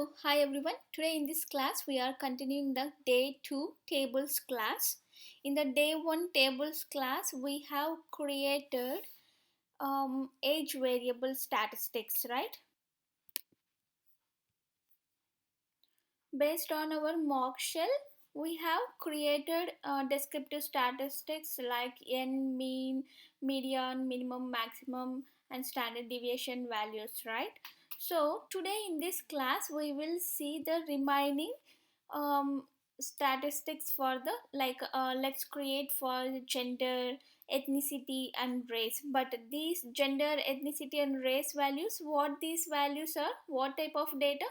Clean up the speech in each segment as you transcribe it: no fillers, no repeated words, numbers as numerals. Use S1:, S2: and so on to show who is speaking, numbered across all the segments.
S1: So, hi everyone. Today in this class, we are continuing the day 2 tables class. In the day 1 tables class, we have created age variable statistics, right? Based on our mock shell, we have created descriptive statistics like n, mean, median, minimum, maximum, and standard deviation values, right? So today in this class, we will see the remaining um, statistics for the let's create for gender, ethnicity, and race. But these gender, ethnicity, and race values, what these values are, what type of data?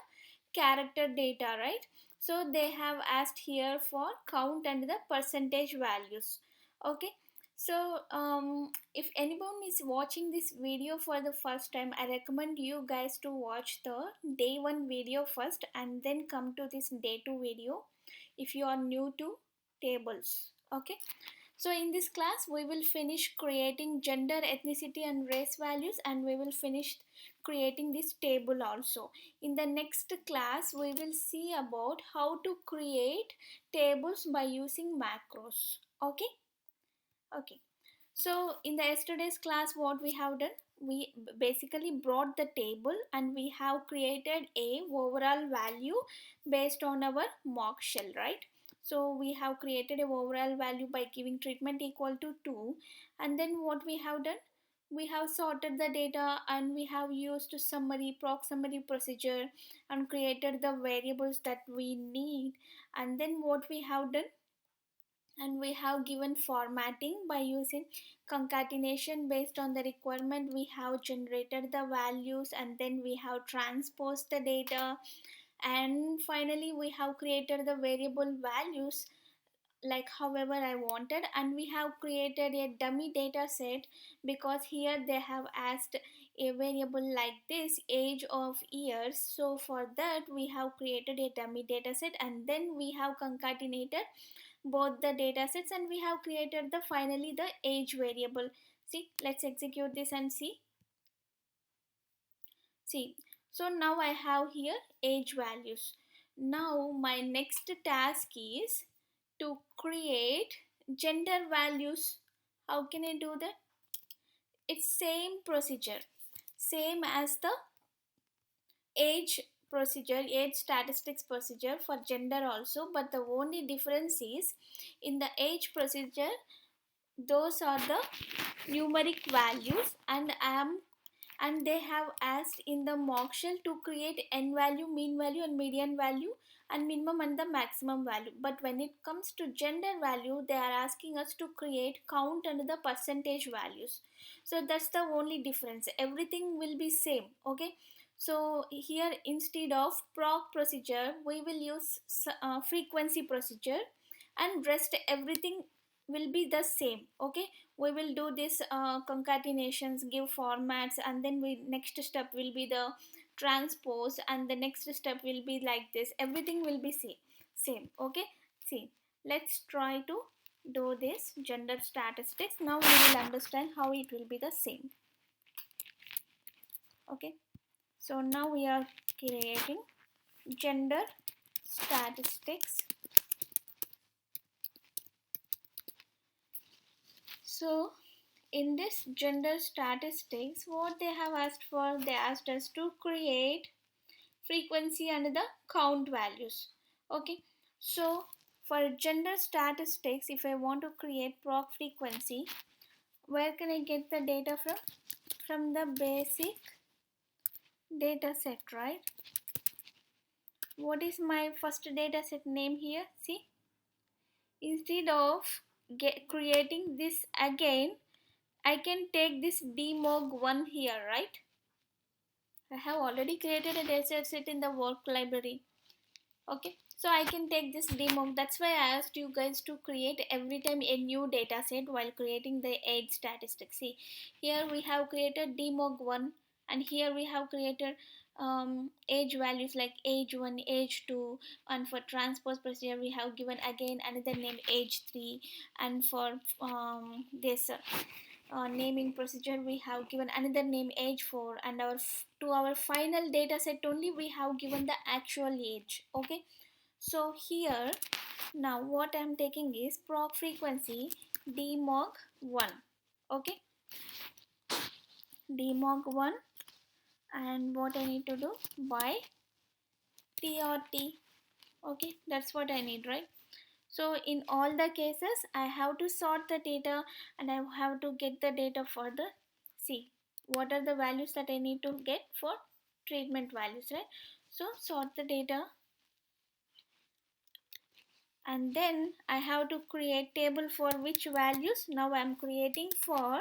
S1: Character data, right? So they have asked here for count and the percentage values. Okay, so if anyone is watching this video for the first time, I recommend you guys to watch the day 1 video first and then come to this day 2 video if you are new to tables. Okay, so in this class, we will finish creating gender, ethnicity, and race values, and we will finish creating this table also. In the next class, we will see about how to create tables by using macros. Okay, okay. So in the yesterday's class, what we have done, we basically brought the table and we have created a overall value based on our mock shell, right? So we have created a overall value by giving treatment equal to 2, and then what we have done, we have sorted the data and we have used summary proc summary procedure and created the variables that we need, and then what we have done, and we have given formatting by using concatenation based on the requirement. We have generated the values and then we have transposed the data, and finally we have created the variable values like however I wanted, and we have created a dummy data set because here they have asked a variable like this age of years. So for that we have created a dummy data set and then we have concatenated both the data sets and we have created the finally the age variable. See, let's execute this and see. So now I have here age values. Now my next task is to create gender values. How can I do that? It's same procedure, same as the age procedure, age statistics procedure for gender also, but the only difference is in the age procedure those are the numeric values, and they have asked in the mock shell to create n value, mean value, and median value, and minimum and the maximum value. But when it comes to gender value, they are asking us to create count and the percentage values. So that's the only difference, everything will be same. Okay, so here instead of proc procedure we will use frequency procedure, and rest everything will be the same. Okay, we will do this concatenations, give formats, and then we next step will be the transpose, and the next step will be like this, everything will be same. Okay, see, let's try to do this gender statistics. Now we will understand how it will be the same. Okay, so now we are creating gender statistics. So in this gender statistics, what they have asked for, they asked us to create frequency and the count values. Okay, so for gender statistics, if I want to create proc frequency, where can I get the data from the basic data set, right? What is my first data set name here? See, instead of creating this again, I can take this demog1 here, right? I have already created a data set in the work library. Okay, so I can take this demog. That's why I asked you guys to create every time a new data set while creating the age statistics. See, here we have created demog1, and here we have created age values like age 1, age 2, and for transpose procedure we have given again another name age 3, and for this naming procedure we have given another name age for, and to our final data set only we have given the actual age. Okay, so here now what I'm taking is proc frequency demog 1. Okay, demog 1, and what I need to do by t or t. Okay, that's what I need, right? So in all the cases I have to sort the data, and I have to get the data for the see what are the values that I need to get for treatment values, right? So sort the data, and then I have to create table for which values. Now I'm creating for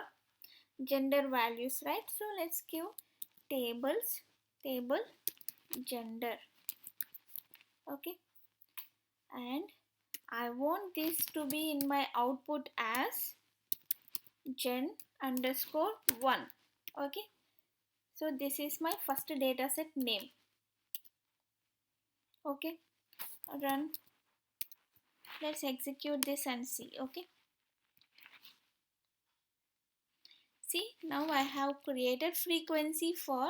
S1: gender values, right? So let's give tables, table gender. Okay, and I want this to be in my output as gen underscore 1. Okay, so this is my first dataset name. Okay, run. Let's execute this and see. Okay, see, now I have created frequency for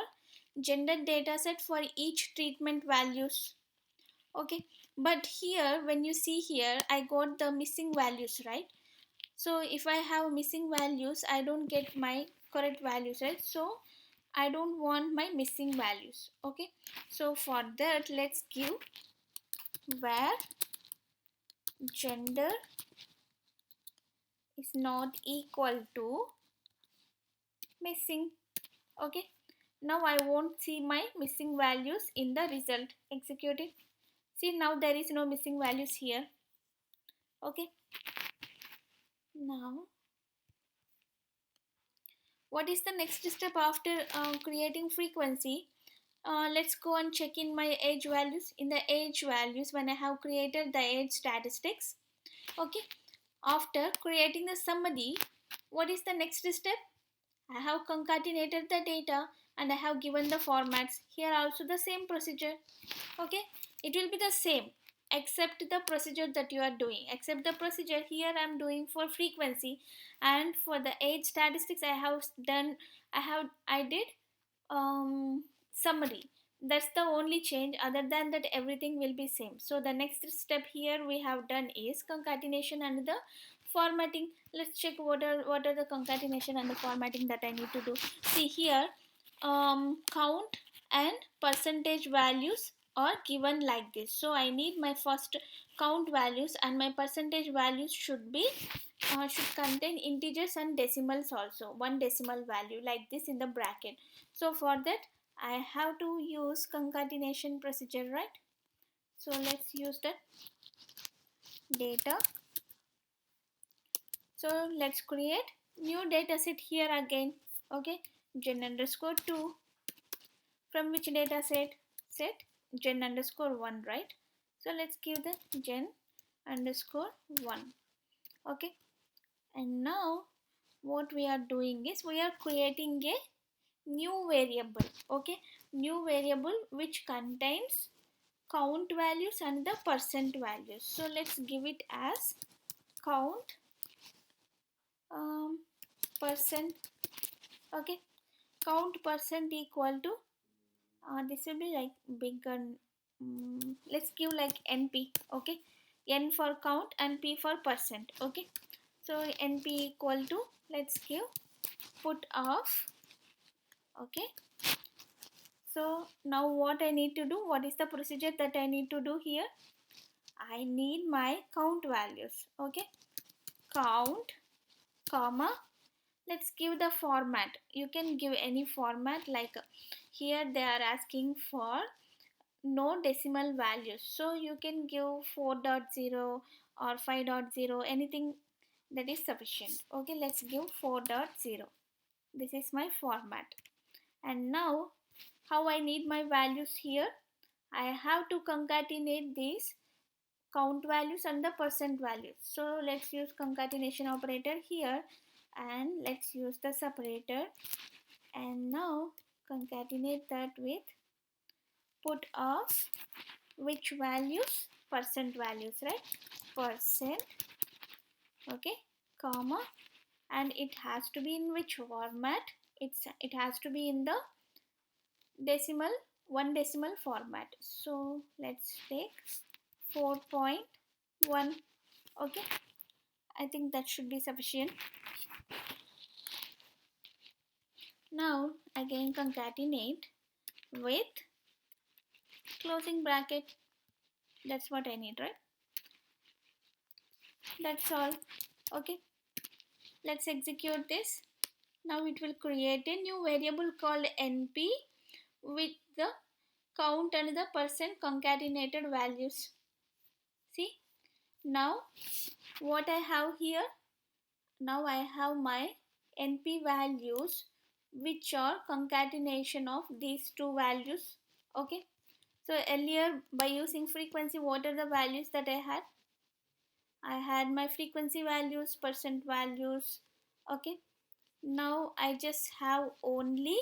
S1: gender dataset for each treatment values. Okay, but here when you see here I got the missing values, right? So if I have missing values I don't get my correct values, right? So I don't want my missing values. Okay, so for that let's give where gender is not equal to missing. Okay, now I won't see my missing values in the result. Execute it. See, now there is no missing values here. Okay, now what is the next step after creating frequency? Let's go and check in my age values. In the age values, when I have created the age statistics, okay, after creating the summary, what is the next step? I have concatenated the data and I have given the formats. Here also the same procedure. Okay, it will be the same except the procedure that you are doing. Except the procedure here I am doing for frequency, and for the age statistics I did summary. That's the only change. Other than that everything will be same. So the next step here we have done is concatenation and the formatting. Let's check what are the concatenation and the formatting that I need to do. See here, count and percentage values are given like this. So I need my first count values, and my percentage values should contain integers and decimals also, one decimal value like this in the bracket. So for that I have to use concatenation procedure, right? So let's use that data. So let's create new data set here again. Okay, gen underscore 2 from which data set gen underscore 1, right? So let's give the gen underscore 1. Okay, and now what we are doing is we are creating a new variable. Okay, new variable which contains count values and the percent values. So let's give it as count percent. Okay, count percent equal to this will be like bigger. Let's give like np. Okay, n for count and p for percent. Okay, so np equal to, let's give put of. Okay, so now what I need to do, what is the procedure that I need to do here? I need my count values. Okay, count comma, let's give the format. You can give any format, like here they are asking for no decimal values, so you can give 4.0 or 5.0, anything that is sufficient. Okay, let's give 4.0. This is my format. And now how I need my values here, I have to concatenate these count values and the percent values. So let's use concatenation operator here, and let's use the separator, and now concatenate that with put of which values, percent values, right? Percent. Okay, comma, and it has to be in which format? It has to be in the decimal, one decimal format. So let's take 4.1. Okay, I think that should be sufficient. Now again concatenate with closing bracket. That's what I need, right? That's all. Okay, let's execute this. Now it will create a new variable called np with the count and the percent concatenated values. See, now what I have here, now I have my np values which are concatenation of these two values. Okay, so earlier by using frequency, what are the values that I had? I had my frequency values, percent values. Okay, now I just have only,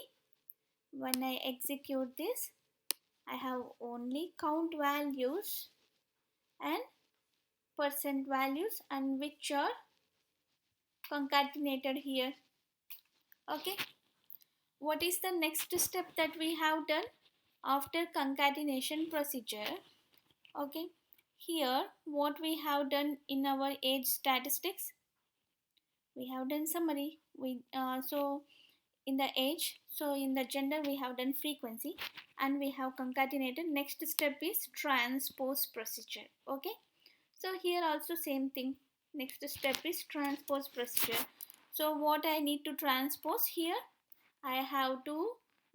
S1: when I execute this, I have only count values and percent values, and which are concatenated here. Okay, what is the next step that we have done after concatenation procedure? Okay, here what we have done in our age statistics, we have done summary. So in the age, so in the gender we have done frequency and we have concatenated. Next step is transpose procedure. Okay, so here also same thing. Next step is transpose procedure. So what I need to transpose here, I have to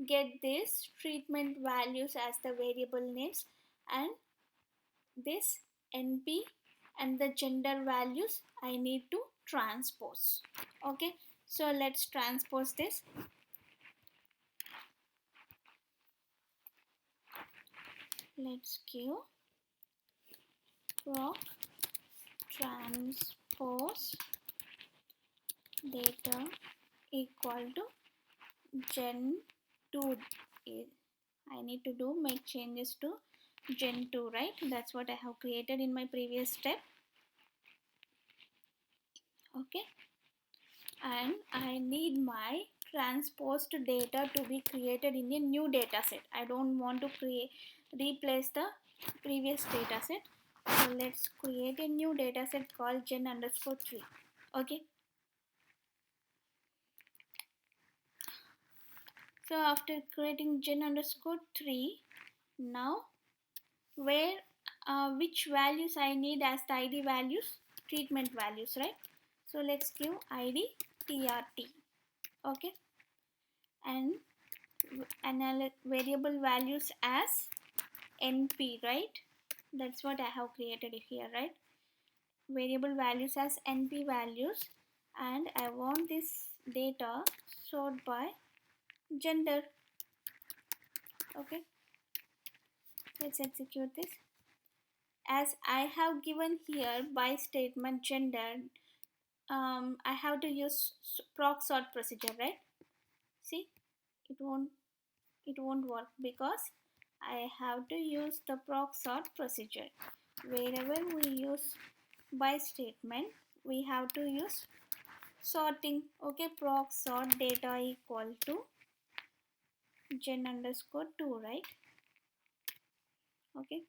S1: get this treatment values as the variable names and this np and the gender values I need to transpose. Okay, so let's transpose this. Let's give proc transpose data equal to gen 2. I need to do make changes to gen 2, right? That's what I have created in my previous step. Okay, and I need my transposed data to be created in a new data set. I don't want to replace the previous data set. So let's create a new data set called gen underscore 3. Okay, so after creating gen underscore 3, now where which values I need as the id values? Treatment values, right? So let's give id trt. Okay, and variable values as np, right? That's what I have created here, right? Variable values as np values, and I want this data sorted by gender. Okay, let's execute this. As I have given here by statement gender, I have to use proc sort procedure, right? See, it won't work because I have to use the proc sort procedure. Wherever we use by statement, we have to use sorting. Okay, proc sort data equal to gen underscore 2, right? Okay,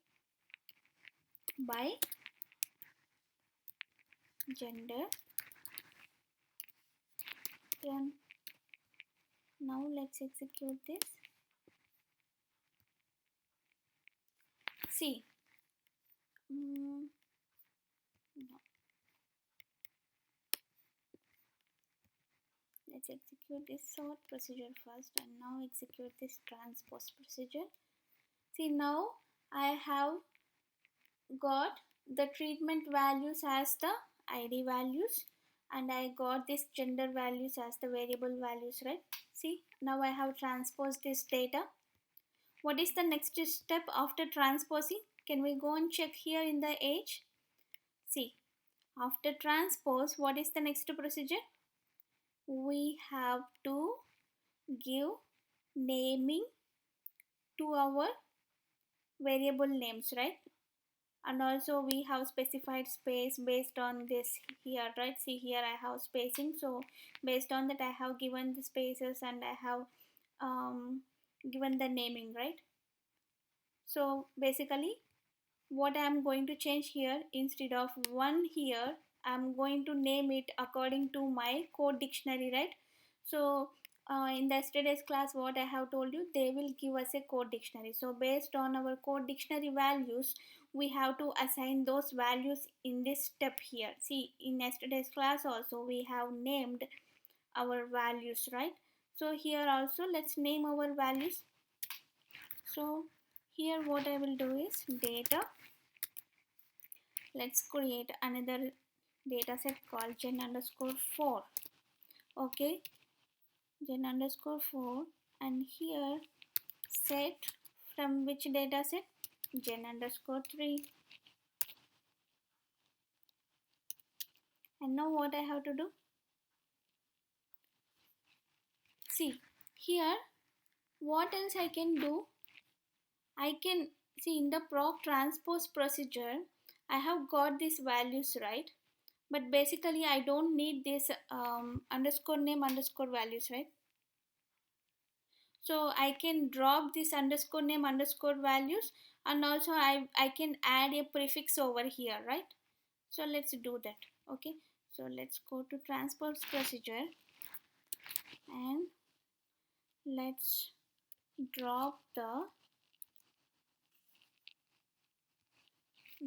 S1: by gender. Then now let's execute this. See, no. Let's execute this sort procedure first and now execute this transpose procedure. See, now I have got the treatment values as the id values and I got this gender values as the variable values, right? See, now I have transposed this data. What is the next step after transposing? Can we go and check here in the age? See, after transpose, what is the next procedure? We have to give naming to our variable names, right? and also we have specified space based on this here, right? See here I have spacing, so based on that I have given the spaces and I have given the naming, right? So basically what I'm going to change here, instead of one here, I'm going to name it according to my code dictionary, right? So in the yesterday's class what I have told you, they will give us a code dictionary. So based on our code dictionary values, we have to assign those values in this step here. See, in yesterday's class also we have named our values, right? So here also let's name our values. So here what I will do is data. Let's create another data set called gen underscore 4. Okay, gen underscore 4, and here set from which data set, gen underscore 3. And now what I have to do, see here what else I can do. I can see in the proc transpose procedure I have got these values, right? But basically I don't need this underscore name underscore values, right? So I can drop this underscore name underscore values, and also I can add a prefix over here, right? So let's do that. Okay, so let's go to transpose procedure and let's drop the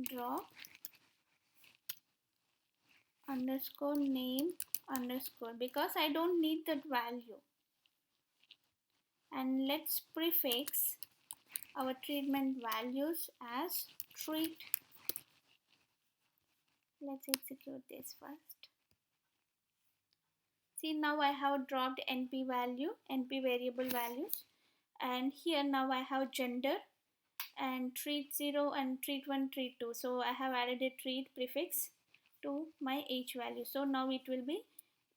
S1: drop underscore name underscore, because I don't need that value, and let's prefix our treatment values as treat. Let's execute this first. See, now I have dropped NP value, NP variable values, and here now I have gender and treat 0 and treat 1, treat 2. So I have added a treat prefix to my each value. So now it will be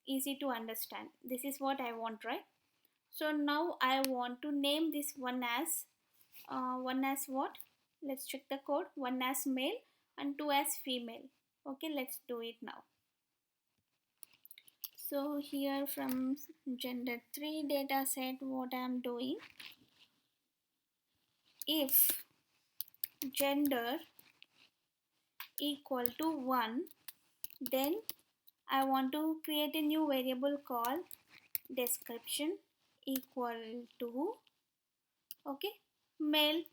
S1: easy to understand. This is what I want, right? So now I want to name this one as what? Let's check the code. One as male and two as female. Okay, let's do it now. So here from gender 3 data set, what I am doing, if gender equal to 1, then I want to create a new variable called description equal to, okay, male,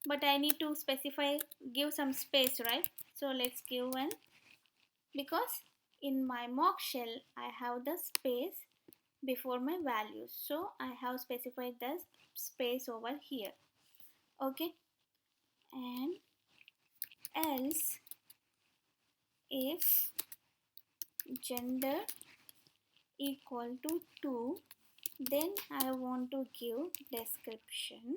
S1: but I need to specify, give some space, right? So let's give one, because in my mock shell I have the space before my values, so I have specified the space over here. Okay, and else if gender equal to 2, then I want to give description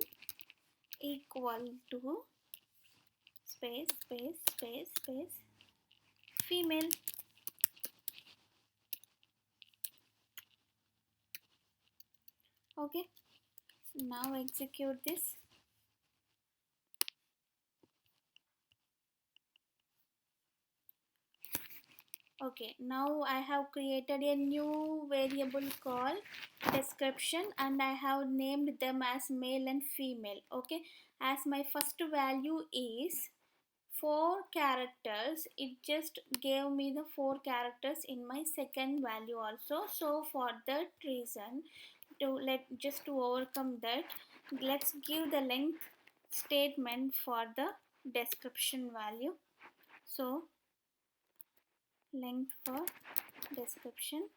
S1: equal to space space space space female. Okay, now execute this. Okay, now I have created a new variable called description and I have named them as male and female. Okay, as my first value is 4 characters, it just gave me the 4 characters in my second value also. So for that reason, to overcome that, let's give the length statement for the description value. So length for description,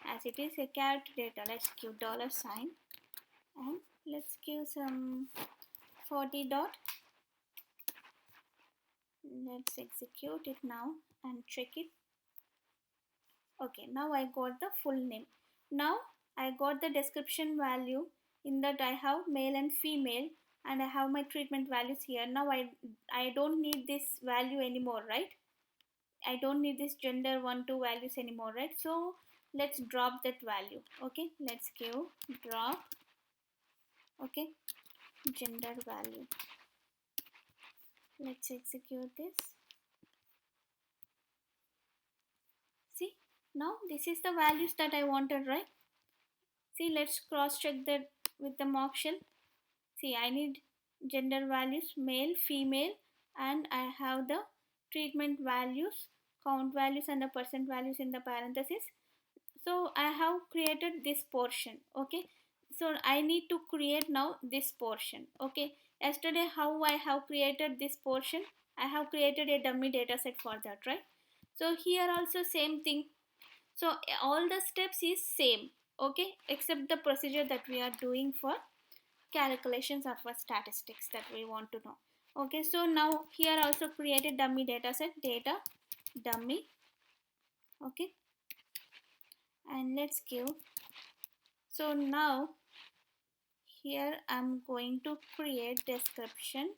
S1: as it is a character data, let's give $sign and let's give some 40 dot. Let's execute it now and check it. Okay, now I got the full name. Now I got the description value, in that I have male and female, and I have my treatment values here. Now I don't need this value anymore, right? I don't need this gender 1 2 values anymore, right? So let's drop that value. Okay, let's give drop, okay, gender value. Let's execute this. See, now this is the values that I wanted, right? See, let's cross check that with the mock shell. See, I need gender values, male, female, and I have the treatment values, count values, and the percent values in the parenthesis. So I have created this portion. Okay, so I need to create now this portion. Okay, yesterday how I have created this portion, I have created a dummy data set for that, right? So here also same thing. So all the steps is same, okay, except the procedure that we are doing for calculations of our statistics that we want to know. Okay, so now here also created dummy data set, data dummy. Okay, and let's give. So now here I'm going to create description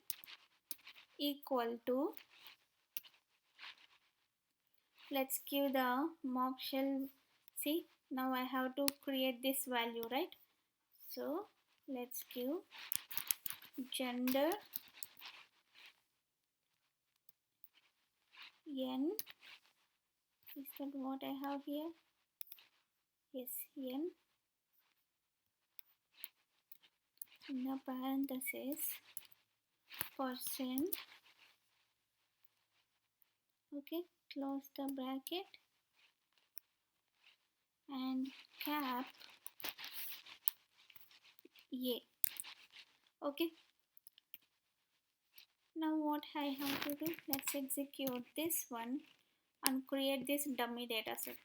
S1: equal to, let's give the mock shell. See, now I have to create this value, right? So let's give gender n. Is that what I have here? Yes, n in the parenthesis percent. Okay, close the bracket and cap a. Okay, now what I have to do, let's execute this one and create this dummy data set.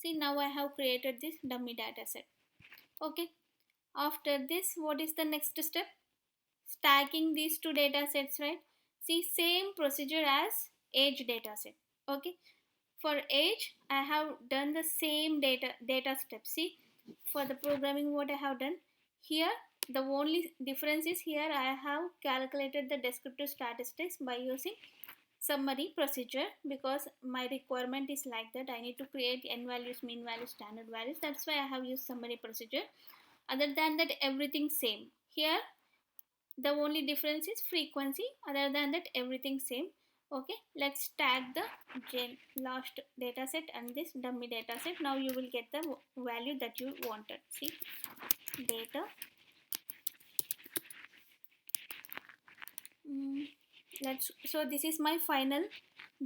S1: See, now I have created this dummy data set. Okay, after this, what is the next step? Stacking these two data sets, right? See, same procedure as age data set. Okay, for age I have done the same data step. See, for the programming what I have done here, the only difference is here I have calculated the descriptive statistics by using summary procedure, because my requirement is like that I need to create n values, mean values, standard values. That's why I have used summary procedure. Other than that, everything same. Here the only difference is frequency. Other than that, everything same. Okay, let's tag the last data set and this dummy data set. Now you will get the value that you wanted. See, data. Let's, so this is my final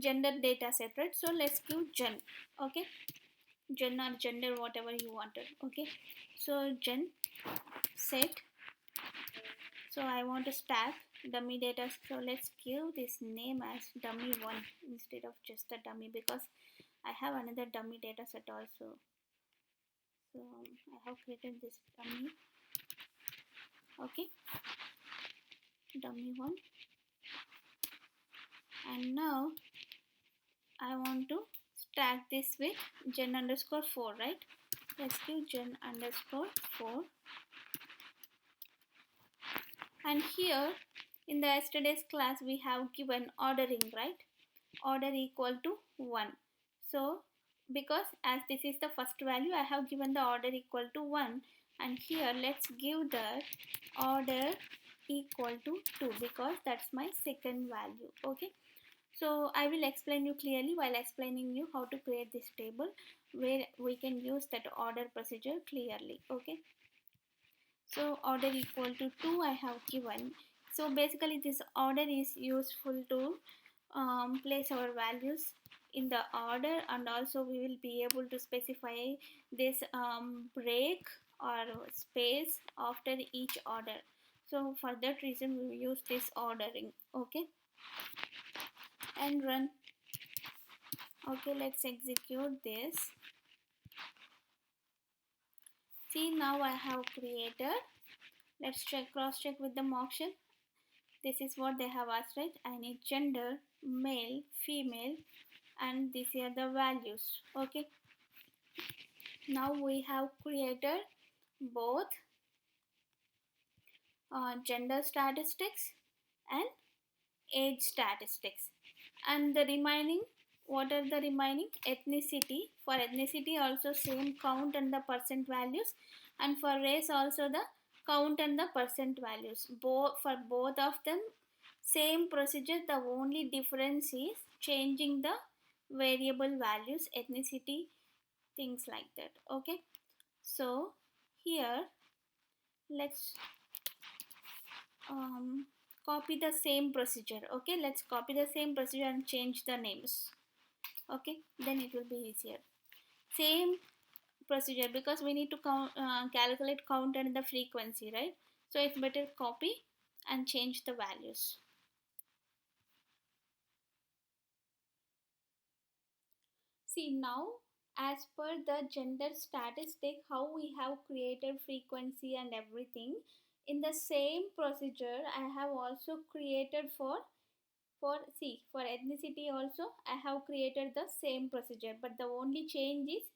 S1: gender data set, right? So let's give gen. Okay, gen or gender, whatever you wanted. Okay, so gen set. So I want to stack dummy data. So let's give this name as dummy1 instead of just the dummy, because I have another dummy data set also. So I have created this dummy. Okay, dummy1. And now I want to stack this with gen underscore 4, right? Let's give gen underscore 4. And here in the yesterday's class we have given ordering, right? Order equal to 1. So because as this is the first value, I have given the order equal to 1, and here let's give the order equal to 2, because that's my second value. Okay, so I will explain you clearly while explaining you how to create this table where we can use that order procedure clearly. Okay, so order equal to 2 I have given. So basically this order is useful to place our values in the order, and also we will be able to specify this break or space after each order. So for that reason we use this ordering. Okay, and run. Okay, let's execute this. See, now I have created. Let's check, cross check with the mock shell. This is what they have asked, right? I need gender, male, female, and these are the values. Okay, now we have created both gender statistics and age statistics, and the remaining, what are the remaining? Ethnicity. For ethnicity also same count and the percent values, and for race also the count and the percent values. For both of them Same procedure, the only difference is changing the variable values, ethnicity, things like that. Okay, so here let's um, copy the same procedure. Okay, let's copy the same procedure and change the names. Okay, then it will be easier. Same procedure, because we need to calculate count and the frequency, right? So it's better copy and change the values. See now, as per the gender statistic, how we have created frequency and everything, in the same procedure I have also created for ethnicity also I have created the same procedure, but the only change is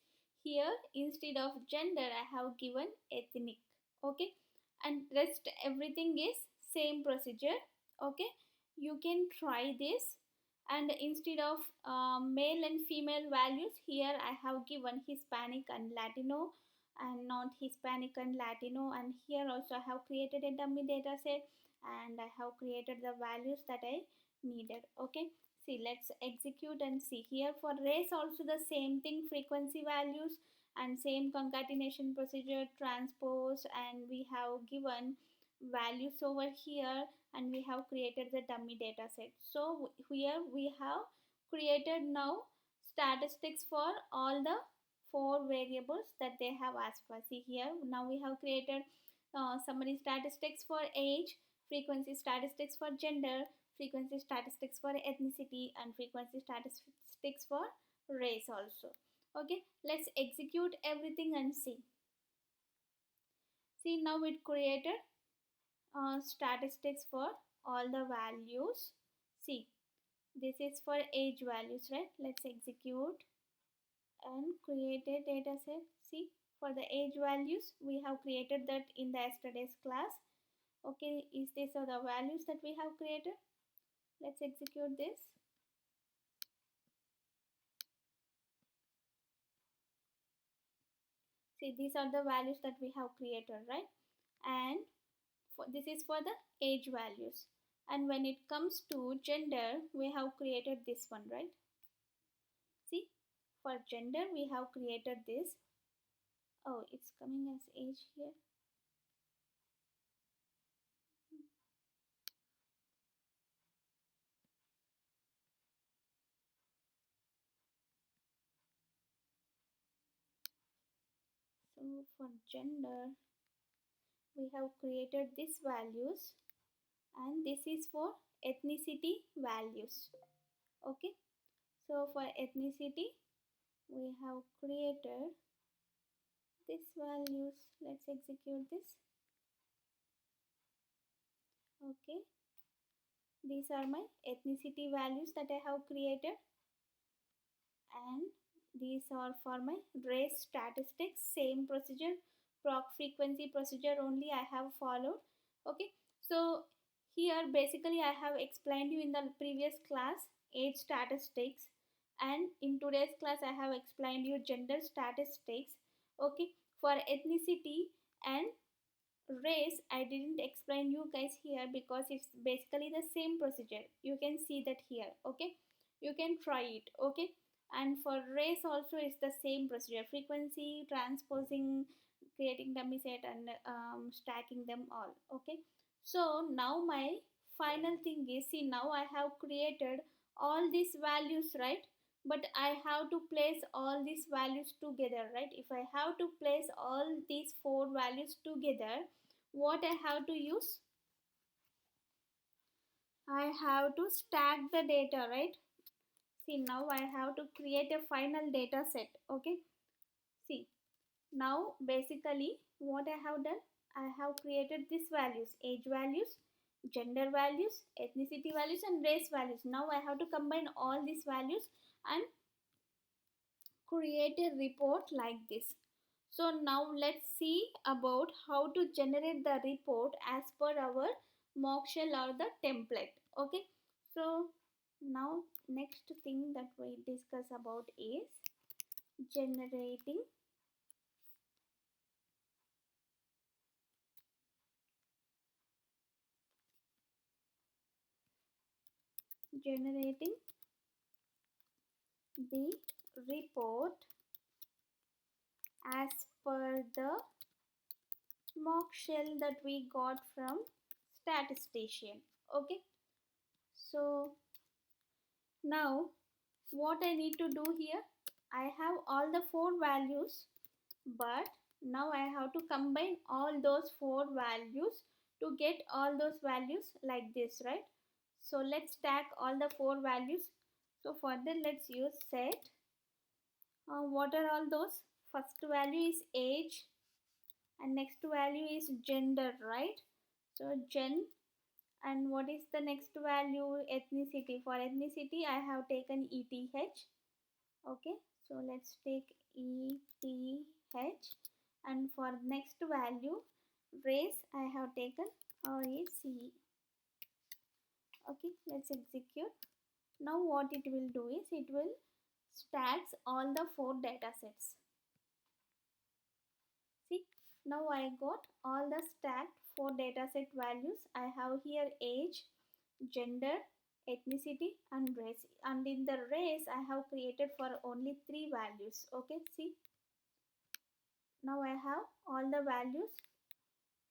S1: here instead of gender I have given ethnic. Okay, and rest everything is same procedure. Okay, you can try this. And instead of male and female values, here I have given Hispanic and Latino and not Hispanic and Latino. And here also I have created a dummy data set and I have created the values that I needed. Okay, see, let's execute and see. Here for race also the same thing, frequency values and same concatenation procedure, transpose, and we have given values over here and we have created the dummy data set. So here we have created now statistics for all the four variables that they have asked for. See here, now we have created summary statistics for age, frequency statistics for gender, frequency statistics for ethnicity, and frequency statistics for race also. Okay, let's execute everything and see. See, now it created statistics for all the values. See, this is for age values, right? Let's execute and create a data set. See, for the age values, we have created that in the yesterday's class. Okay, is this are the values that we have created? Let's execute this. See, these are the values that we have created, right? And this is for the age values. And when it comes to gender, we have created this one, right? See, for gender, we have created this. Oh, it's coming as age here. So for gender, we have created these values, and this is for ethnicity values. Okay, so for ethnicity, we have created these values. Let's execute this. Okay, these are my ethnicity values that I have created, and these are for my race statistics. Same procedure, proc frequency procedure only I have followed. Okay, so here basically I have explained you in the previous class age statistics, and in today's class I have explained you gender statistics. Okay, for ethnicity and race I didn't explain you guys here because it's basically the same procedure. You can see that here. Okay, you can try it. Okay, and for race also it's the same procedure, frequency, transposing, creating dummy set, and stacking them all. Okay, so now my final thing is, see, now I have created all these values, right? But I have to place all these values together, right? If I have to place all these four values together, what I have to use? I have to stack the data, right? See, now I have to create a final data set. Okay, see, now basically what I have done, I have created these values, age values, gender values, ethnicity values, and race values. Now I have to combine all these values and create a report like this. So now let's see about how to generate the report as per our mock shell or the template. Okay, so now next thing that we discuss about is generating generating the report as per the mock shell that we got from statistician. Okay, so now what I need to do here, I have all the four values, but now I have to combine all those four values to get all those values like this, right? So let's stack all the four values. So for that, let's use set. What are all those? First value is age, and next value is gender, right? So gen, and what is the next value? Ethnicity. For ethnicity I have taken ETH. Okay, so let's take ETH, and for next value race I have taken RACE. Okay, let's execute. Now what it will do is it will stacks all the four data sets. See, now I got all the stacked four dataset values. I have here age, gender, ethnicity and race. And in the race, I have created for only three values. Okay, see. Now I have all the values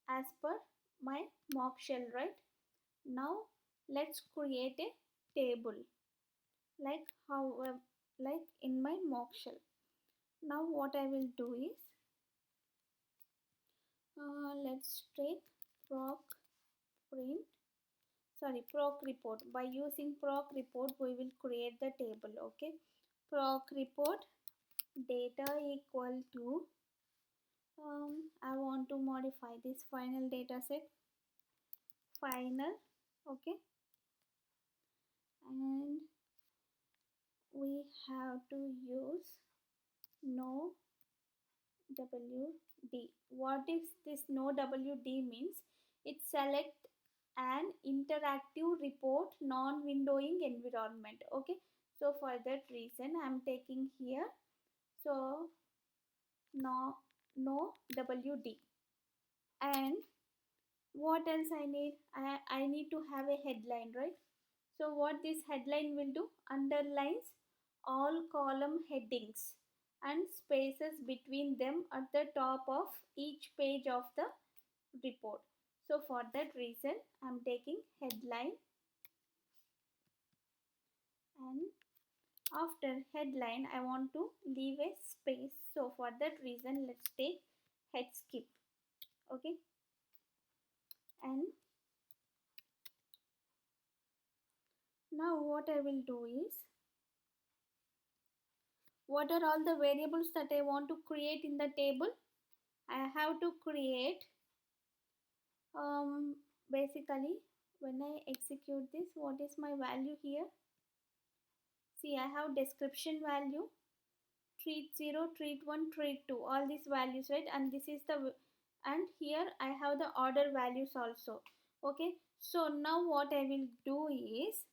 S1: as per my mock shell, right? Now let's create a table like how like in my mock shell. Now what I will do is let's take proc print proc report. By using proc report we will create the table. Okay, proc report data equal to I want to modify this final data set final. Okay, and we have to use no WD. What is this no WD means? It select an interactive report non-windowing environment. Okay, so for that reason I am taking here so no WD. And what else I need? I need to have a headline, right? So what this headline will do, underlines all column headings and spaces between them at the top of each page of the report. So for that reason I am taking headline, and after headline I want to leave a space. So for that reason let's take head skip. Okay, and now what I will do is, what are all the variables that I want to create in the table? I have to create basically when I execute this, what is my value here? See, I have description value, treat 0, treat 1, treat 2, all these values, right? And this is the, and here I have the order values also. Okay, so now what I will do is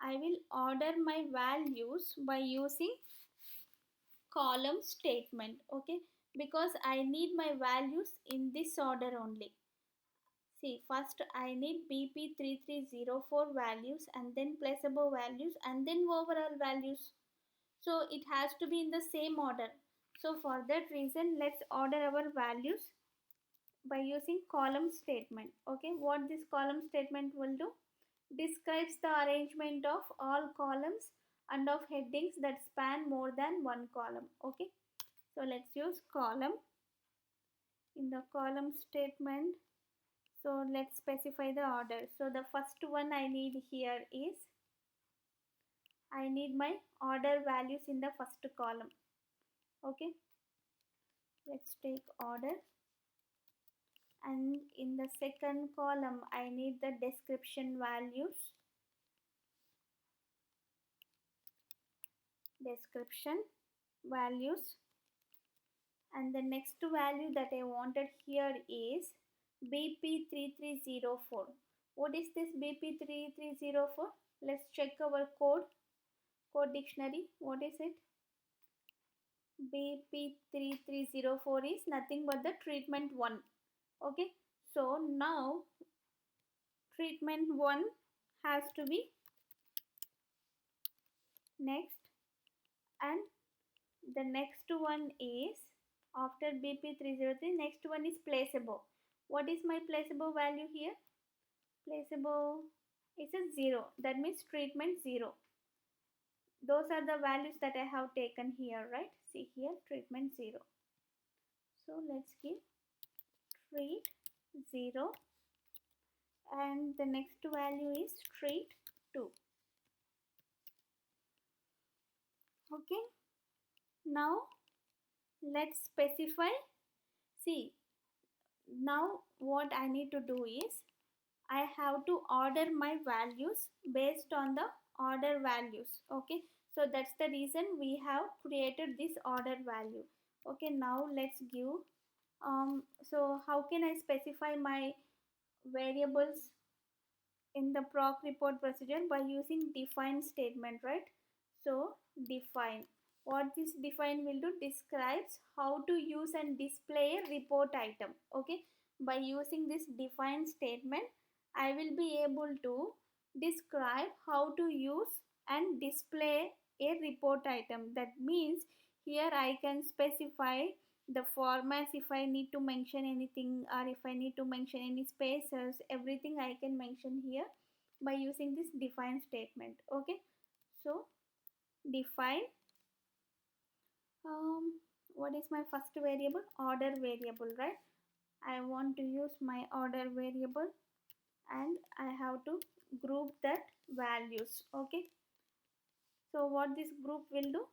S1: I will order my values by using column statement. Okay, because I need my values in this order only. See, first I need BP3304 values and then placeable values and then overall values. So it has to be in the same order. So for that reason, let's order our values by using column statement. Okay, what this column statement will do? Describes the arrangement of all columns and of headings that span more than one column. Okay, so let's use column. In the column statement, so let's specify the order. So the first one I need here is, I need my order values in the first column. Okay, let's take order, and in the second column I need the description values, description values, and the next value that I wanted here is BP3304. What is this BP3304? Let's check our code dictionary. What is it? BP3304 is nothing but the treatment 1. Okay, so now treatment 1 has to be next, and the next one is after BP303, next one is placebo. What is my placebo value here? Placebo is a 0, that means treatment 0. Those are the values that I have taken here, right? See here, treatment 0. So let's give treat 0, and the next value is treat 2. Okay, now let's specify. See, now what I need to do is I have to order my values based on the order values. Okay, so that's the reason we have created this order value. Okay, now let's give so how can I specify my variables in the proc report procedure? By using define statement, right? So define, what this define will do, describes how to use and display a report item. Okay, by using this define statement I will be able to describe how to use and display a report item. That means here I can specify the formats, if I need to mention anything or if I need to mention any spaces, everything I can mention here by using this define statement. Okay, so define what is my first variable? Order variable, right? I want to use my order variable and I have to group that values. Okay, so what this group will do,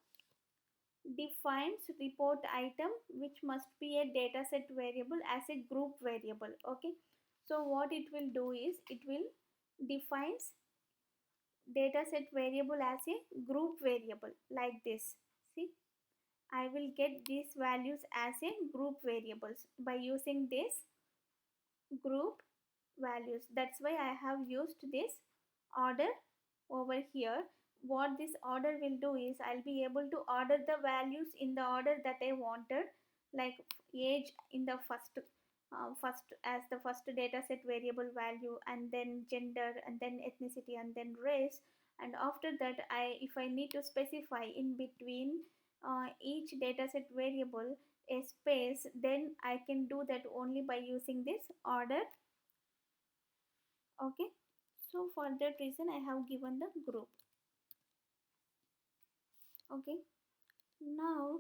S1: defines report item which must be a dataset variable as a group variable. Okay, so what it will do is it will defines dataset variable as a group variable like this. See, I will get these values as a group variables by using this group values. That's why I have used this order over here. What this order will do is I'll be able to order the values in the order that I wanted, like age in the first as the first data set variable value, and then gender, and then ethnicity, and then race. And after that, if I need to specify in between each data set variable a space, then I can do that only by using this order. Okay, so for that reason I have given the group. Okay, now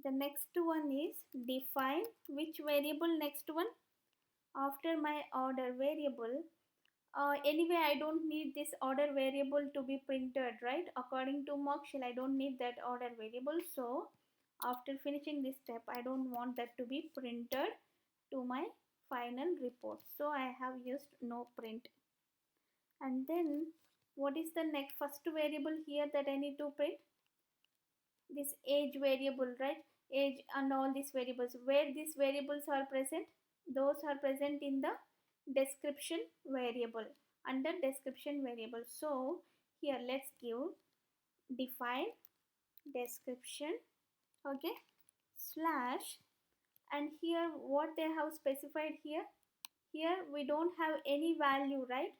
S1: the next one is define which variable. Next one after my order variable, anyway I don't need this order variable to be printed, right? According to mock shell I don't need that order variable, so after finishing this step I don't want that to be printed to my final report, so I have used no print. And then what is the next first variable here that I need to print? This age variable, right? Age and all these variables. Where these variables are present? Those are present in the description variable, under description variable. So here let's give define description. Okay, slash, and here what they have specified here, here we don't have any value, right?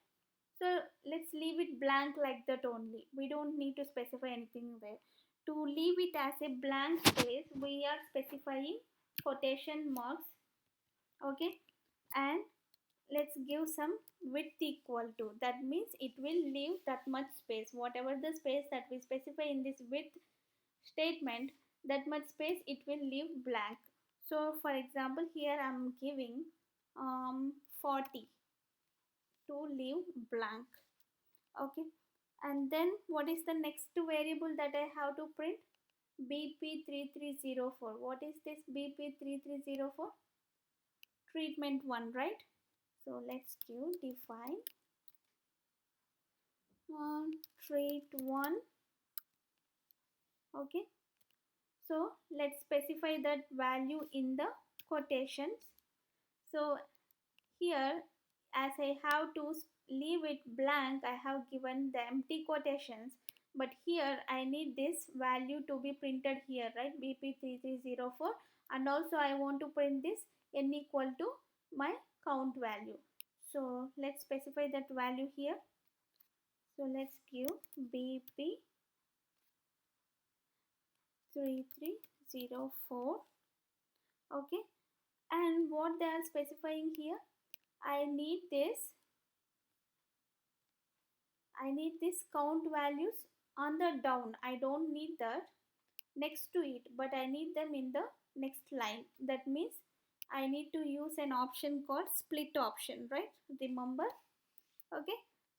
S1: So let's leave it blank like that only. We don't need to specify anything there. To leave it as a blank space, we are specifying quotation marks. Okay, and let's give some width equal to. That means it will leave that much space. Whatever the space that we specify in this width statement, that much space it will leave blank. So for example, here I'm giving 40 to leave blank. Okay, and then what is the next variable that I have to print? BP3304. What is this BP3304? Treatment 1, right? So let's give define treat 1. Okay, so let's specify that value in the quotations. So here, as I have to leave it blank, I have given the empty quotations. But here I need this value to be printed here, right? BP3304. And also I want to print this n equal to my count value. So let's specify that value here. So let's give BP 3304. Okay, and what they are specifying here, I need this count values on the down. I don't need that next to it, but I need them in the next line. That means I need to use an option called split option, right? Remember? Okay,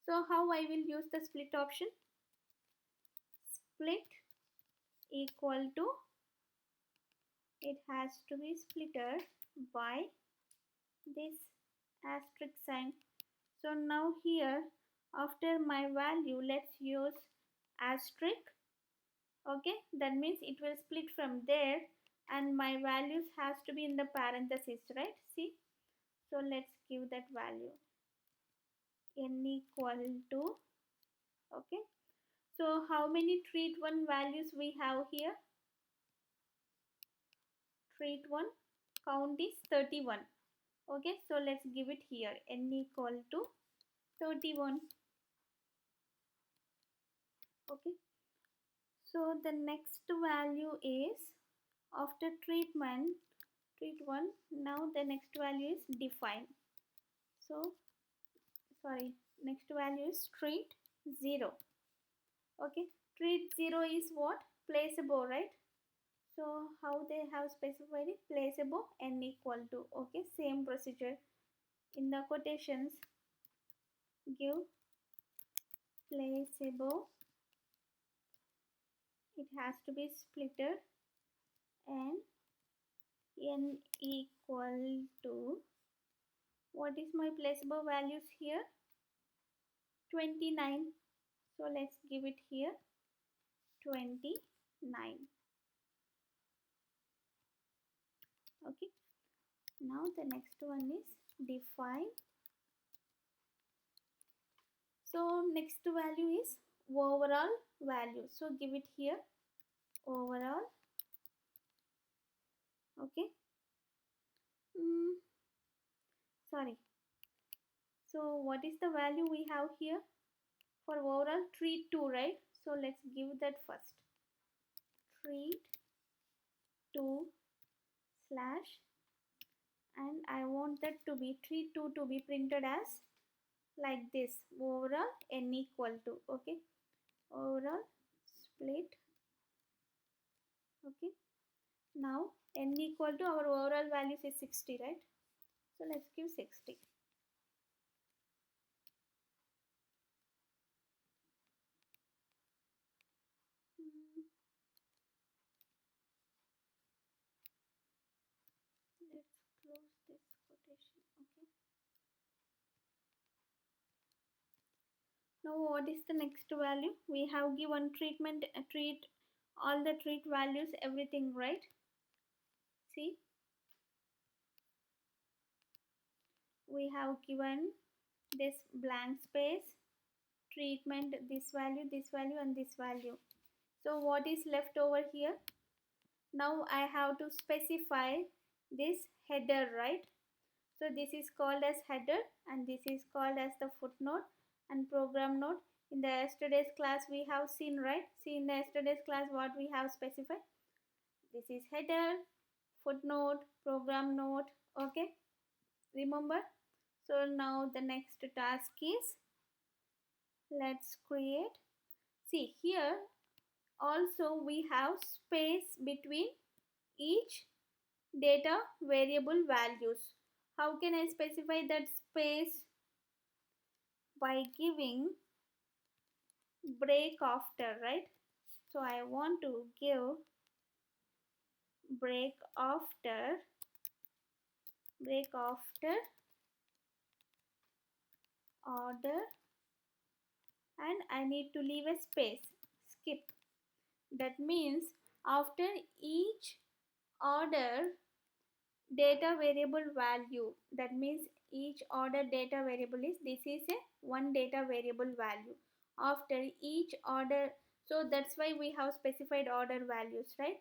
S1: so how I will use the split option? Split equal to, it has to be splitted by this asterisk sign. So now here, after my value, let's use asterisk. Okay, that means it will split from there, and my values has to be in the parenthesis, right? See, so let's give that value n equal to, okay, so how many treat one values we have here? Treat one count is 31. Okay, so let's give it here, n equal to 31. Okay, so the next value is, after treat 1, now the next value is define. So sorry, next value is treat 0. Okay, treat 0 is what? Place above, right? So how they have specified it? Place above n equal to. Okay, same procedure. In the quotations, give place above, it has to be splitted, and n equal to, what is my place above values here? 29. So let's give it here 29. Okay, now the next one is define. So next value is overall value. So give it here overall. Okay. Mm, sorry. So what is the value we have here for overall? Treat 2, right? So let's give that first. Treat 2 slash, and I want that to be treat 2 to be printed as like this, overall n equal to. Okay, overall split. Okay, now n equal to, our overall values is 60, right? So let's give 60. Hmm, let's close this quotation. Okay, now what is the next value? We have given treatment, treat, all the treat values, everything, right? See, we have given this blank space, treatment, this value, and this value. So what is left over here? Now I have to specify this header, right? So this is called as header, and this is called as the footnote and program note. In the yesterday's class we have seen, right? See, in the yesterday's class what we have specified. This is header, footnote, program note. Okay, remember? So now the next task is, let's create. See here also we have space between each data variable values. How can I specify that space? By giving break after, right? So I want to give break after order, and I need to leave a space, skip. That means after each order data variable value, that means each order data variable is, this is a one data variable value after each order. So that's why we have specified order values, right?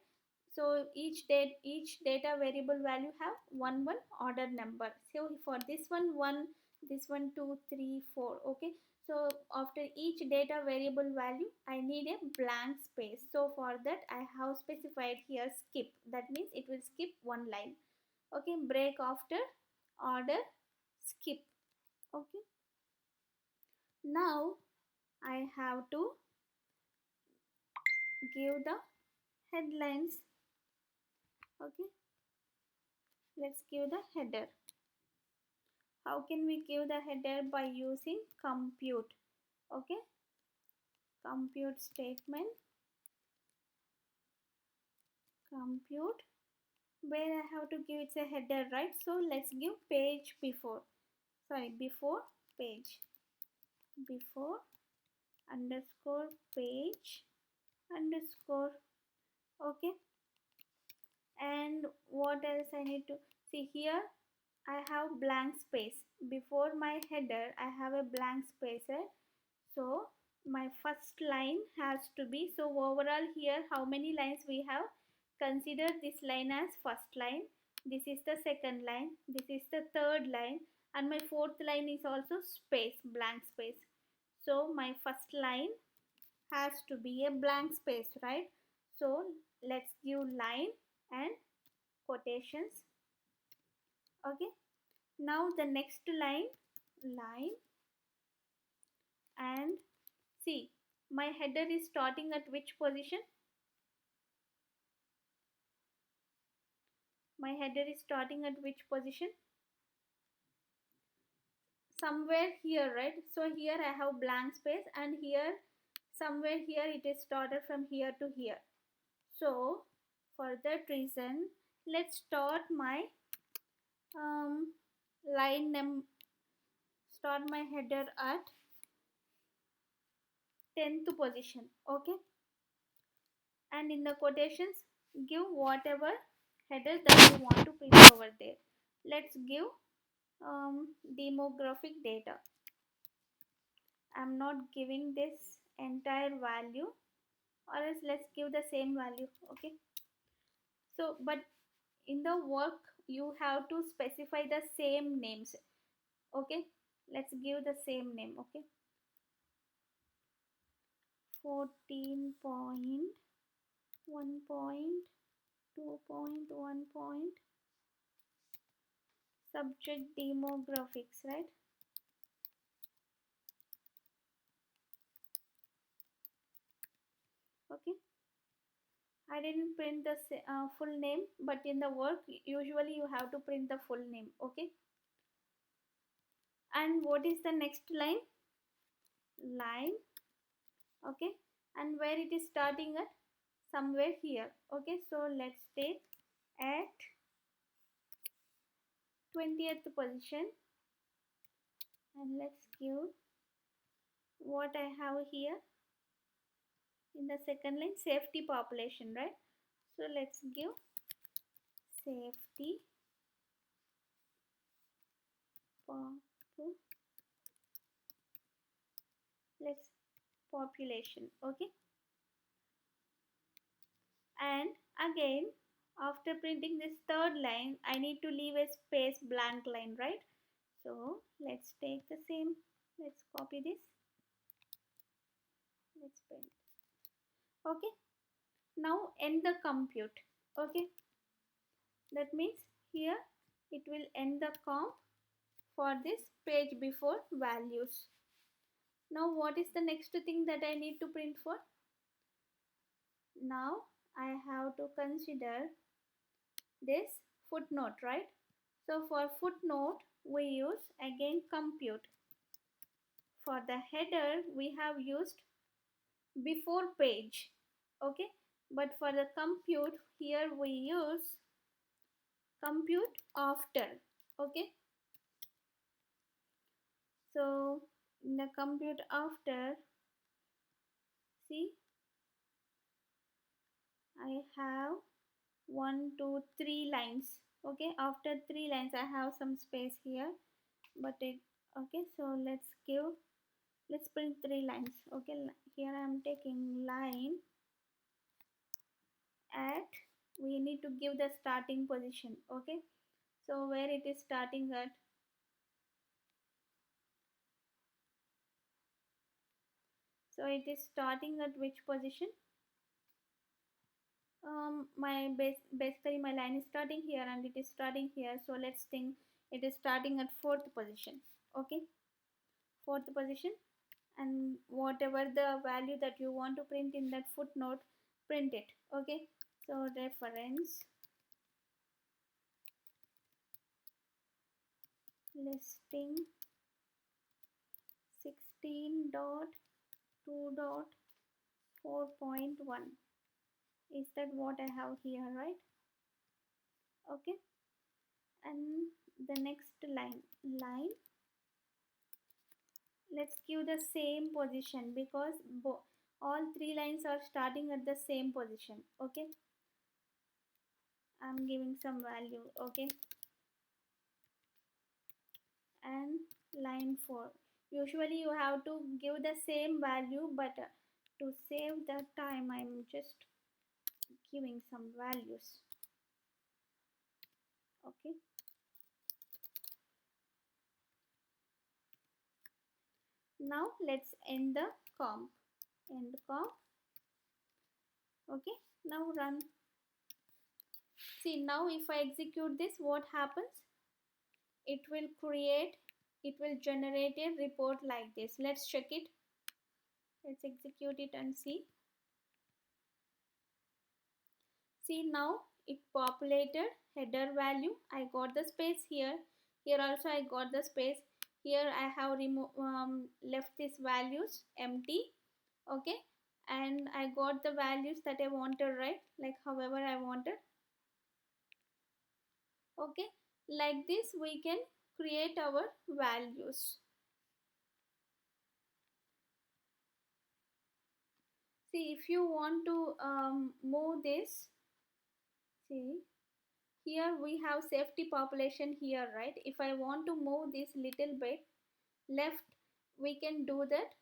S1: So each data variable value have one order number. So for this one, 1, this one 2, 3, 4. Okay, So after each data variable value, I need a blank space. So for that, I have specified here skip. That means it will skip one line. Okay, break after order skip. Okay, now I have to give the headlines. Okay, let's give the header. How can we give the header? By using compute. Okay, compute statement, compute, where I have to give it's a header, right? So let's give page before, sorry, before page, before underscore page underscore. Okay, and what else I need to see here? I have blank space before my header. I have a blank space here. So my first line has to be, so overall here how many lines we have? Consider this line as first line, this is the second line, this is the third line, and my fourth line is also space, blank space. So my first line has to be a blank space, right? So let's give line and quotations. Okay, now the next line, line, and see, my header is starting at which position? My header is starting at which position? Somewhere here, right? So here I have blank space, and here somewhere here it is started from here to here. So for that reason, let's start my um, line start my header at 10th position. Okay, and in the quotations give whatever header that you want to print over there. Let's give demographic data. I'm not giving this entire value, or else let's give the same value. Okay, so but in the work you have to specify the same names. Okay, let's give the same name. Okay, 14.1.2.1 subject demographics, right? Okay, I didn't print the full name, but in the work usually you have to print the full name. Okay, and what is the next line? Line. Okay, and where it is starting at? Somewhere here. Okay, so let's take at 20th position, and let's give what I have here in the second line, safety population, right? So let's give safety let's population. Okay, and again after printing this third line I need to leave a space, blank line, right? So let's take the same, let's copy this, let's print. Okay, now end the compute. Okay, that means here it will end the comp for this page before values. Now what is the next thing that I need to print for? Now I have to consider this footnote, right? So for footnote we use again compute. For the header we have used before page. Okay, but for the compute here we use compute after. Okay, so in the compute after, see, I have 1 2 3 lines. Okay, after 3 lines I have some space here, but it, okay, so let's print 3 lines. Okay, here I am taking line at, we need to give the starting position. Okay, so where it is starting at, So it is starting at which position? My basically my line is starting here and it is starting here. So let's think it is starting at fourth position. Okay, fourth position, and whatever the value that you want to print in that footnote, print it. Okay, so reference listing 16.2.4.1. Is that what I have here, right? Okay, and the next line, let's give the same position because all three lines are starting at the same position. Okay, I'm giving some value. Okay, and line 4, usually you have to give the same value, but to save the time I'm just giving some values. Okay, now let's end the comp. End comp. Okay, now run. See, now if I execute this, what happens? It will create, it will generate a report like this. Let's check it. Let's execute it and see. See, now it populated header value. I got the space here. Here also I got the space. Here I have left these values empty. Okay, and I got the values that I wanted, right? Like however I wanted. Okay, like this we can create our values. See, if you want to move this, see, here we have safety population here, right? If I want to move this little bit left, we can do that.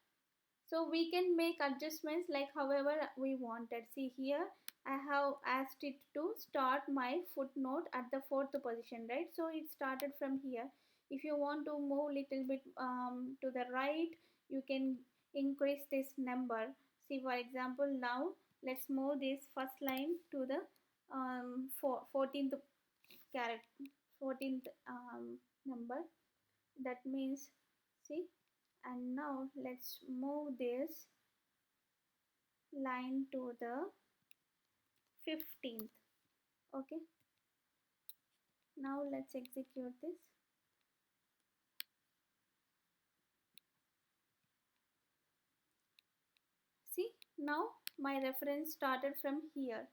S1: So we can make adjustments like however we wanted. See, here I have asked it to start my footnote at the fourth position, right? So it started from here. If you want to move little bit to the right, you can increase this number. See, for example, now let's move this first line to the 14th character, 14th number. That means, see, and now let's move this line to the 15th. Okay, now let's execute this. See, now my reference started from here.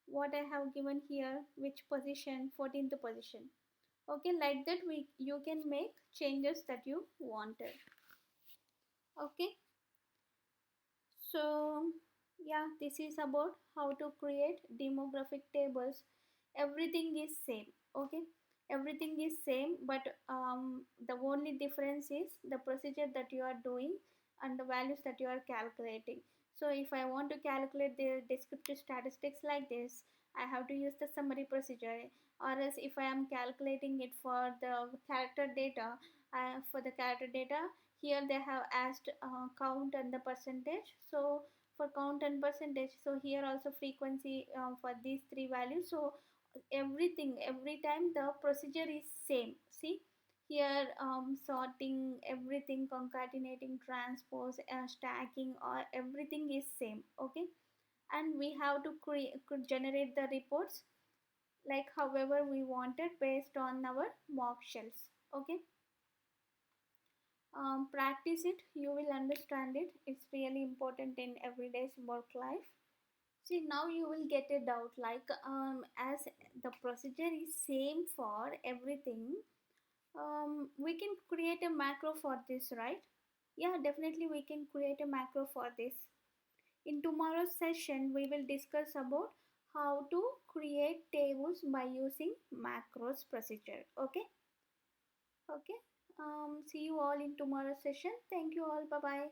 S1: What I have given here, which position? 14th position. Okay, like that we you can make changes that you wanted. Okay, so yeah, this is about how to create demographic tables. Everything is same. Okay, everything is same, but the only difference is the procedure that you are doing and the values that you are calculating. So if I want to calculate the descriptive statistics like this, I have to use the summary procedure, or else if I am calculating it for the character data, for the character data, here they have asked count and the percentage. So for count and percentage, so here also frequency for these three values. So everything, every time the procedure is same. See, here sorting, everything, concatenating, transpose, stacking, or everything is same. Okay, and we have to generate the reports like however we wanted based on our mock shells. Okay, practice it, you will understand it. It's really important in everyday's work life. See, now you will get a doubt like as the procedure is same for everything, we can create a macro for this, right? Yeah, definitely we can create a macro for this. In tomorrow's session we will discuss about how to create tables by using macros procedure. Okay, okay, see you all in tomorrow's session. Thank you all, bye bye.